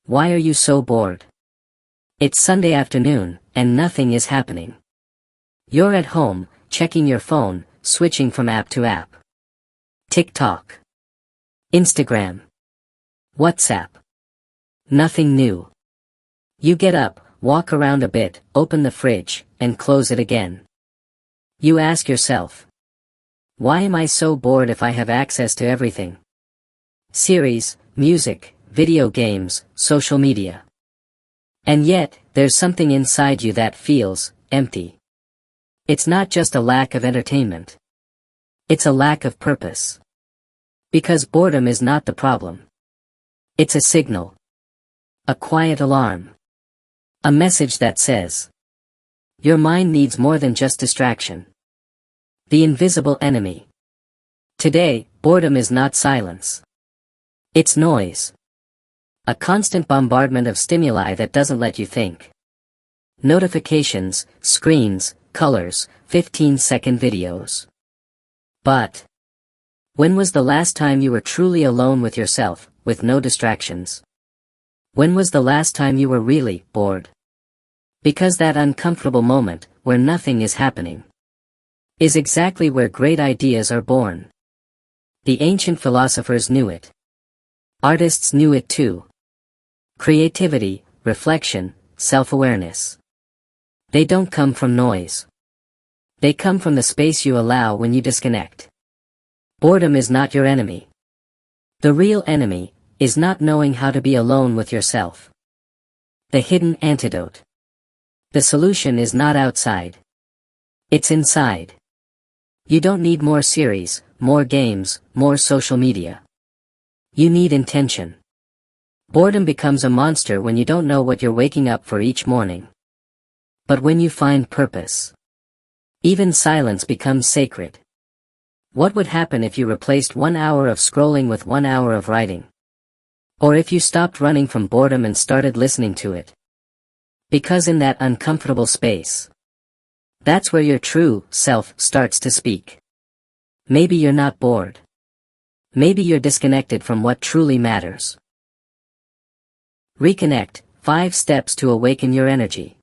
Why are you so bored? It's Sunday afternoon, and nothing is happening. You're at home, checking your phone, switching from app to app. TikTok. Instagram. WhatsApp. Nothing new. You get up, walk around a bit, open the fridge, and close it again. You ask yourself, why am I so bored if I have access to everything? Series, music, video games, social media. And yet, there's something inside you that feels empty. It's not just a lack of entertainment. It's a lack of purpose. Because boredom is not the problem. It's a signal. A quiet alarm. A message that says, your mind needs more than just distraction. The invisible enemy. Today, boredom is not silence. It's noise. A constant bombardment of stimuli that doesn't let you think. Notifications, screens, colors, 15-second videos. But when was the last time you were truly alone with yourself, with no distractions? When was the last time you were really bored? Because that uncomfortable moment, where nothing is happening, is exactly where great ideas are born. The ancient philosophers knew it. Artists knew it too. Creativity, reflection, self-awareness. They don't come from noise. They come from the space you allow when you disconnect. Boredom is not your enemy. The real enemy is not knowing how to be alone with yourself. The hidden antidote. The solution is not outside. It's inside. You don't need more series, more games, more social media. You need intention. Boredom becomes a monster when you don't know what you're waking up for each morning. But when you find purpose, even silence becomes sacred. What would happen if you replaced 1 hour of scrolling with 1 hour of writing? Or if you stopped running from boredom and started listening to it? Because in that uncomfortable space, that's where your true self starts to speak. Maybe you're not bored. Maybe you're disconnected from what truly matters. Reconnect, 5 steps to awaken your energy.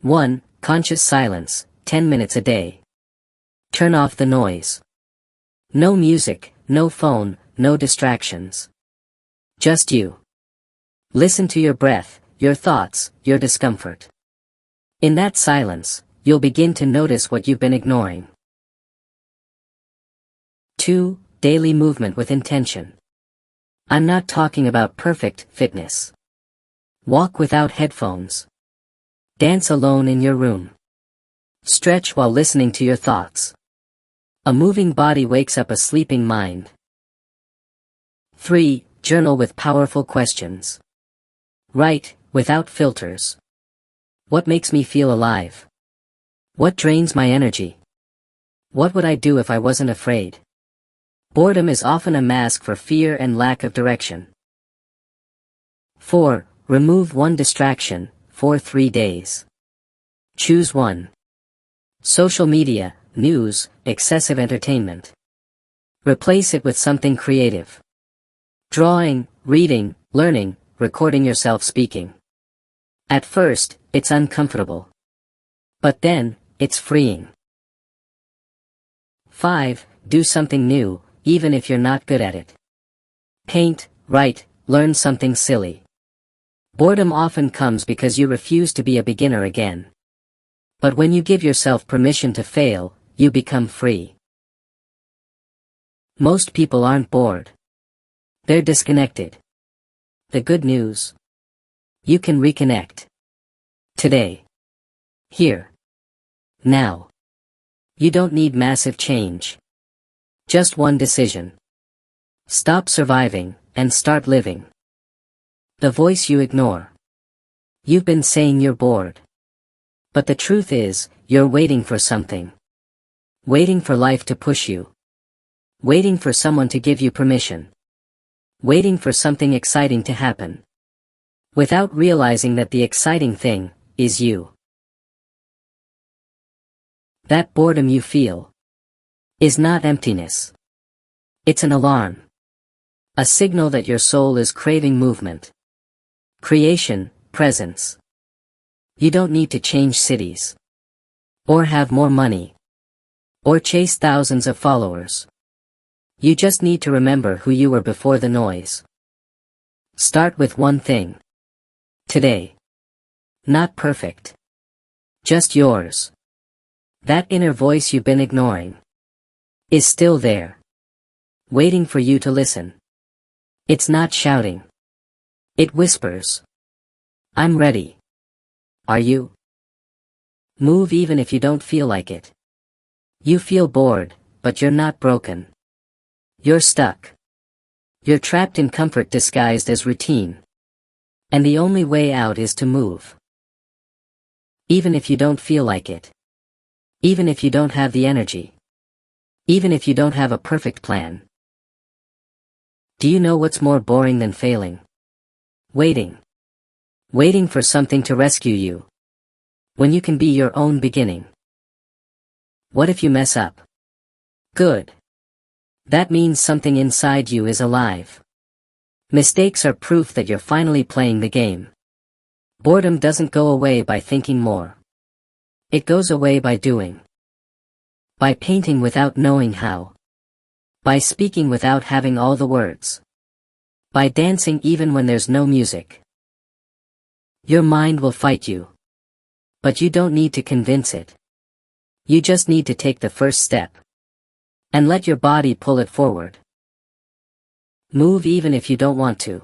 1. Conscious silence, 10 minutes a day. Turn off the noise. No music, no phone, no distractions. Just you. Listen to your breath, your thoughts, your discomfort. In that silence, you'll begin to notice what you've been ignoring. 2. Daily movement with intention. I'm not talking about perfect fitness. Walk without headphones. Dance alone in your room. Stretch while listening to your thoughts. A moving body wakes up a sleeping mind. 3. Journal with powerful questions. Write, without filters. What makes me feel alive? What drains my energy? What would I do if I wasn't afraid? Boredom is often a mask for fear and lack of direction. 4. Remove one distraction, for 3 days. Choose one. Social media, news, excessive entertainment. Replace it with something creative. Drawing, reading, learning, recording yourself speaking. At first, it's uncomfortable. But then, it's freeing. 5. Do something new, even if you're not good at it. Paint, write, learn something silly. Boredom often comes because you refuse to be a beginner again. But when you give yourself permission to fail, you become free. Most people aren't bored. They're disconnected. The good news? You can reconnect. Today. Here. Now. You don't need massive change. Just one decision. Stop surviving, and start living. The voice you ignore. You've been saying you're bored. But the truth is, you're waiting for something. Waiting for life to push you. Waiting for someone to give you permission. Waiting for something exciting to happen. Without realizing that the exciting thing is you. That boredom you feel is not emptiness. It's an alarm. A signal that your soul is craving movement. Creation, presence. You don't need to change cities. Or have more money. Or chase thousands of followers. You just need to remember who you were before the noise. Start with one thing. Today. Not perfect. Just yours. That inner voice you've been ignoring is still there, waiting for you to listen. It's not shouting. It whispers. I'm ready. Are you? Move even if you don't feel like it. You feel bored, but you're not broken. You're stuck. You're trapped in comfort disguised as routine. And the only way out is to move. Even if you don't feel like it. Even if you don't have the energy. Even if you don't have a perfect plan. Do you know what's more boring than failing? Waiting. Waiting for something to rescue you. When you can be your own beginning. What if you mess up? Good. That means something inside you is alive. Mistakes are proof that you're finally playing the game. Boredom doesn't go away by thinking more. It goes away by doing. By painting without knowing how. By speaking without having all the words. By dancing even when there's no music. Your mind will fight you. But you don't need to convince it. You just need to take the first step. And let your body pull it forward. Move even if you don't want to.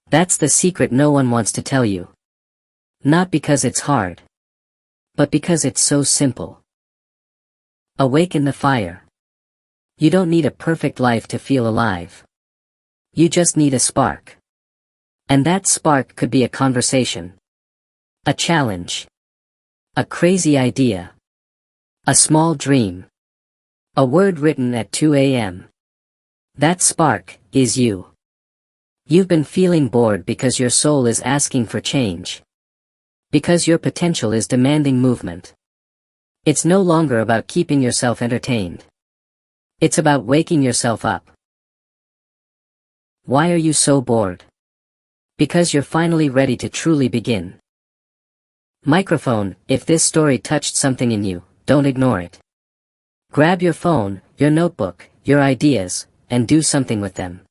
That's the secret no one wants to tell you. Not because it's hard. But because it's so simple. Awaken the fire. You don't need a perfect life to feel alive. You just need a spark. And that spark could be a conversation. A challenge. A crazy idea. A small dream. A word written at 2 a.m. That spark is you. You've been feeling bored because your soul is asking for change. Because your potential is demanding movement. It's no longer about keeping yourself entertained. It's about waking yourself up. Why are you so bored? Because you're finally ready to truly begin. Microphone, if this story touched something in you, don't ignore it. Grab your phone, your notebook, your ideas, and do something with them.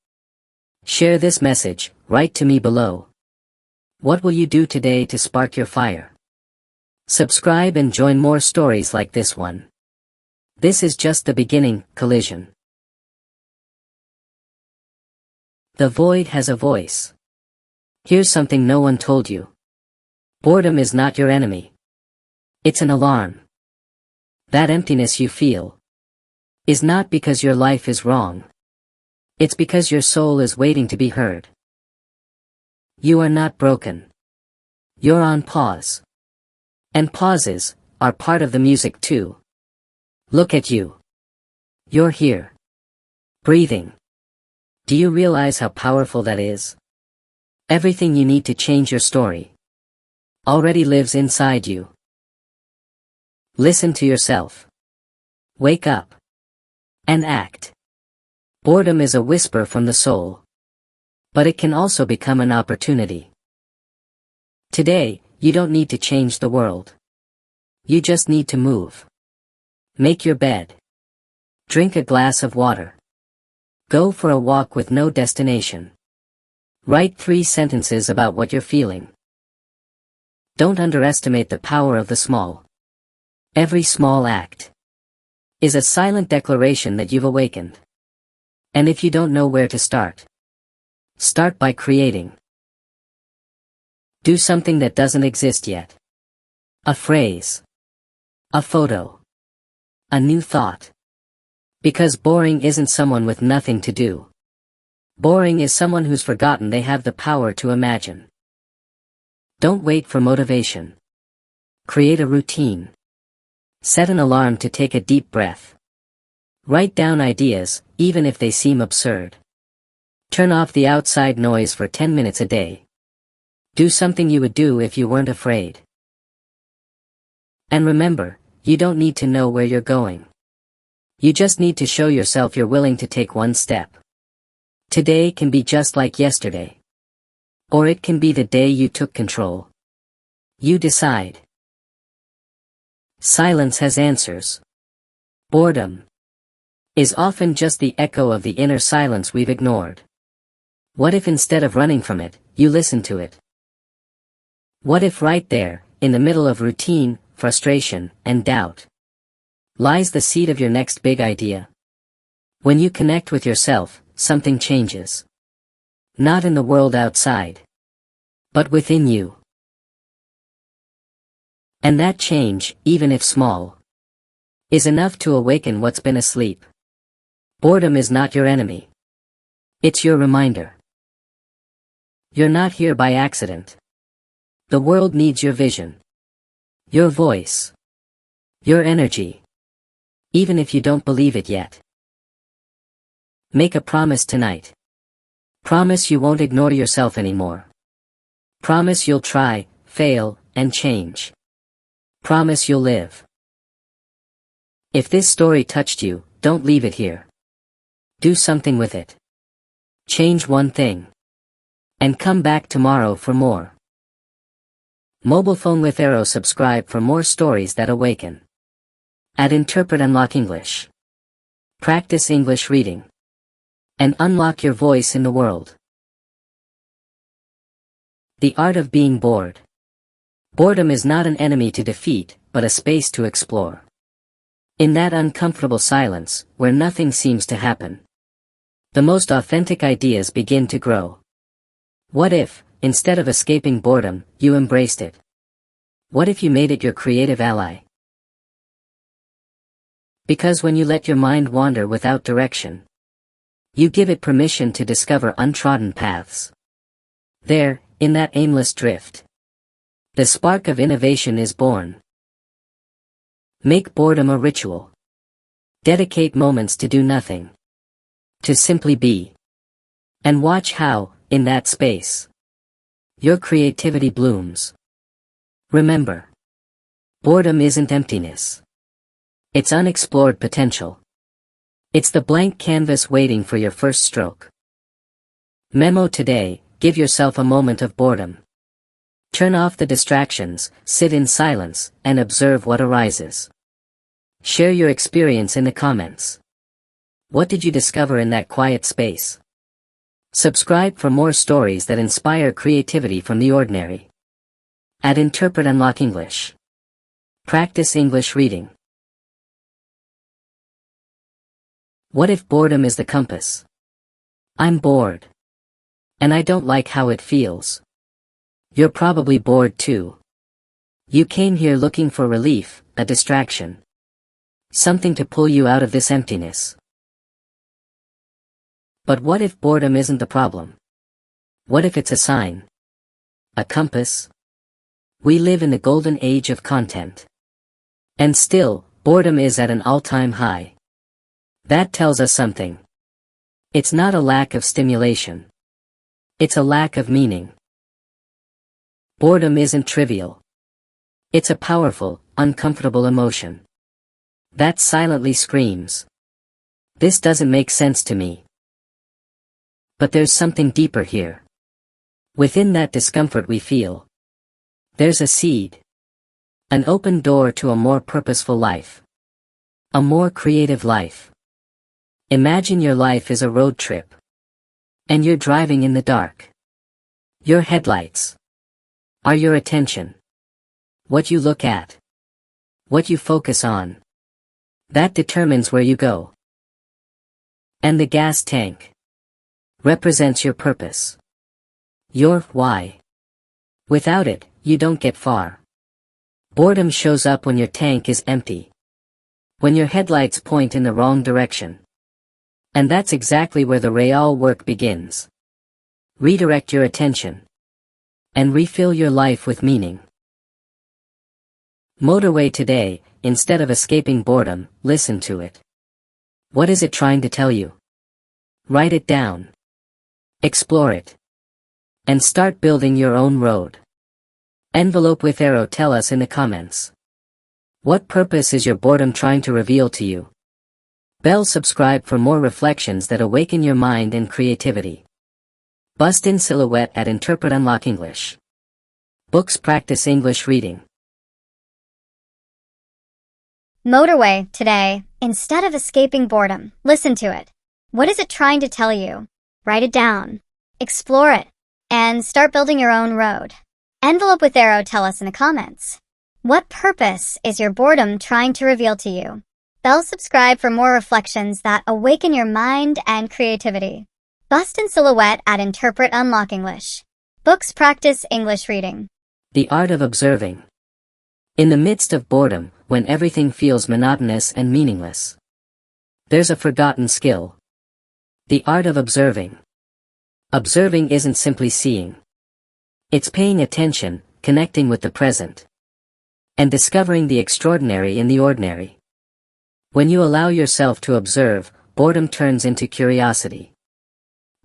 Share this message, write to me below. What will you do today to spark your fire? Subscribe and join more stories like this one. This is just the beginning, collision. The void has a voice. Here's something no one told you. Boredom is not your enemy. It's an alarm. That emptiness you feel is not because your life is wrong. It's because your soul is waiting to be heard. You are not broken. You're on pause. And pauses are part of the music too. Look at you. You're here. Breathing. Do you realize how powerful that is? Everything you need to change your story already lives inside you. Listen to yourself. Wake up. And act. Boredom is a whisper from the soul. But it can also become an opportunity. Today, you don't need to change the world. You just need to move. Make your bed. Drink a glass of water. Go for a walk with no destination. Write 3 sentences about what you're feeling. Don't underestimate the power of the small. Every small act is a silent declaration that you've awakened. And if you don't know where to start, start by creating. Do something that doesn't exist yet. A phrase. A photo. A new thought. Because boring isn't someone with nothing to do. Boring is someone who's forgotten they have the power to imagine. Don't wait for motivation. Create a routine. Set an alarm to take a deep breath. Write down ideas, even if they seem absurd. Turn off the outside noise for 10 minutes a day. Do something you would do if you weren't afraid. And remember, you don't need to know where you're going. You just need to show yourself you're willing to take one step. Today can be just like yesterday. Or it can be the day you took control. You decide. Silence has answers. Boredom is often just the echo of the inner silence we've ignored. What if instead of running from it, you listen to it? What if right there, in the middle of routine, frustration, and doubt, lies the seed of your next big idea? When you connect with yourself, something changes. Not in the world outside, but within you. And that change, even if small, is enough to awaken what's been asleep. Boredom is not your enemy. It's your reminder. You're not here by accident. The world needs your vision, your voice, your energy, even if you don't believe it yet. Make a promise tonight. Promise you won't ignore yourself anymore. Promise you'll try, fail, and change. Promise you'll live. If this story touched you, don't leave it here. Do something with it. Change one thing. And come back tomorrow for more. Mobile phone with arrow. Subscribe for more stories that awaken. Add Interpret Unlock English. Practice English reading. And unlock your voice in the world. The art of being bored. Boredom is not an enemy to defeat, but a space to explore. In that uncomfortable silence, where nothing seems to happen, the most authentic ideas begin to grow. What if, instead of escaping boredom, you embraced it? What if you made it your creative ally? Because when you let your mind wander without direction, you give it permission to discover untrodden paths. There, in that aimless drift, the spark of innovation is born. Make boredom a ritual. Dedicate moments to do nothing. To simply be. And watch how, in that space, your creativity blooms. Remember, boredom isn't emptiness. It's unexplored potential. It's the blank canvas waiting for your first stroke. Memo today, give yourself a moment of boredom. Turn off the distractions, sit in silence, and observe what arises. Share your experience in the comments. What did you discover in that quiet space? Subscribe for more stories that inspire creativity from the ordinary. Add Interpret Unlock English. Practice English reading. What if boredom is the compass? I'm bored. And I don't like how it feels. You're probably bored too. You came here looking for relief, a distraction. Something to pull you out of this emptiness. But what if boredom isn't the problem? What if it's a sign? A compass? We live in the golden age of content. And still, boredom is at an all-time high. That tells us something. It's not a lack of stimulation. It's a lack of meaning. Boredom isn't trivial. It's a powerful, uncomfortable emotion that silently screams, "This doesn't make sense to me." But there's something deeper here. Within that discomfort we feel, there's a seed. An open door to a more purposeful life. A more creative life. Imagine your life is a road trip. And you're driving in the dark. Your headlights are your attention. What you look at. What you focus on. That determines where you go. And the gas tank represents your purpose. Your why. Without it, you don't get far. Boredom shows up when your tank is empty. When your headlights point in the wrong direction. And that's exactly where the real work begins. Redirect your attention. And refill your life with meaning. Motorway today, instead of escaping boredom, listen to it. What is it trying to tell you? Write it down. Explore it. And start building your own road. Envelope with arrow. Tell us in the comments. What purpose is your boredom trying to reveal to you? Bell. Subscribe for more reflections that awaken your mind and creativity. Bust in silhouette at Interpret Unlock English. Books practice English reading. Motorway, today, instead of escaping boredom, listen to it. What is it trying to tell you? Write it down. Explore it. And start building your own road. Envelope with arrow, tell us in the comments. What purpose is your boredom trying to reveal to you? Bell subscribe for more reflections that awaken your mind and creativity. Bust in silhouette at Interpret Unlock English. Books practice English reading. The art of observing. In the midst of boredom, when everything feels monotonous and meaningless, there's a forgotten skill. The art of observing. Observing isn't simply seeing. It's paying attention, connecting with the present, and discovering the extraordinary in the ordinary. When you allow yourself to observe, boredom turns into curiosity.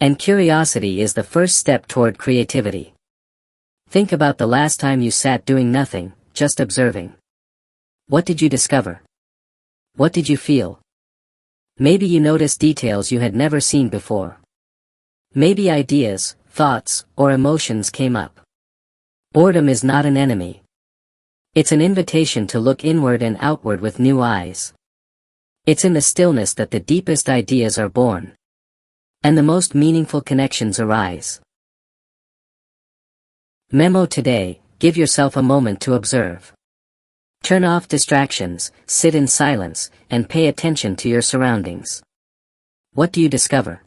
And curiosity is the first step toward creativity. Think about the last time you sat doing nothing, just observing. What did you discover? What did you feel? Maybe you noticed details you had never seen before. Maybe ideas, thoughts, or emotions came up. Boredom is not an enemy. It's an invitation to look inward and outward with new eyes. It's in the stillness that the deepest ideas are born, and the most meaningful connections arise. Memo today, give yourself a moment to observe. Turn off distractions, sit in silence, and pay attention to your surroundings. What do you discover?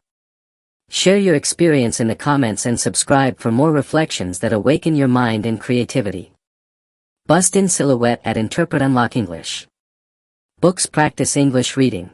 Share your experience in the comments and subscribe for more reflections that awaken your mind and creativity. Bust in silhouette at Interpret Unlock English. Books practice English reading.